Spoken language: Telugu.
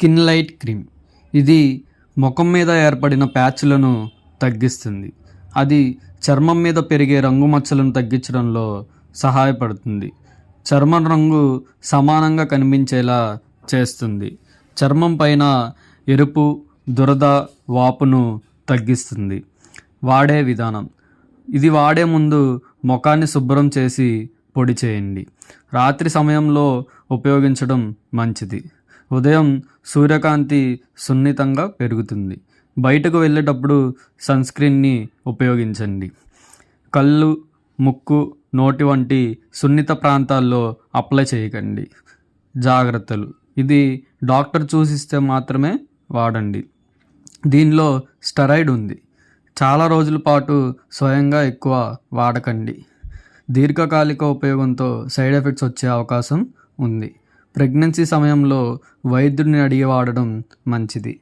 Skin light cream. ఇది ముఖం మీద ఏర్పడిన ప్యాచ్లను తగ్గిస్తుంది. అది చర్మం మీద పెరిగే రంగు మచ్చలను తగ్గించడంలో సహాయపడుతుంది. చర్మం రంగు సమానంగా కనిపించేలా చేస్తుంది. చర్మం పైన ఎరుపు, దురద, వాపును తగ్గిస్తుంది. వాడే విధానం: ఇది వాడే ముందు ముఖాన్ని శుభ్రం చేసి పొడి చేయండి. రాత్రి సమయంలో ఉపయోగించడం మంచిది. ఉదయం సూర్యకాంతి సున్నితంగా పెరుగుతుంది. బయటకు వెళ్ళేటప్పుడు సన్స్క్రీన్ని ఉపయోగించండి. కళ్ళు, ముక్కు, నోటి వంటి సున్నిత ప్రాంతాల్లో అప్లై చేయకండి. జాగ్రత్తలు: ఇది డాక్టర్ సూచిస్తే మాత్రమే వాడండి. దీనిలో స్టెరాయిడ్ ఉంది. చాలా రోజుల పాటు స్వయంగా ఎక్కువ వాడకండి. దీర్ఘకాలిక ఉపయోగంతో సైడ్ ఎఫెక్ట్స్ వచ్చే అవకాశం ఉంది. ప్రెగ్నెన్సీ సమయంలో వైద్యుడిని అడిగి వాడడం మంచిది.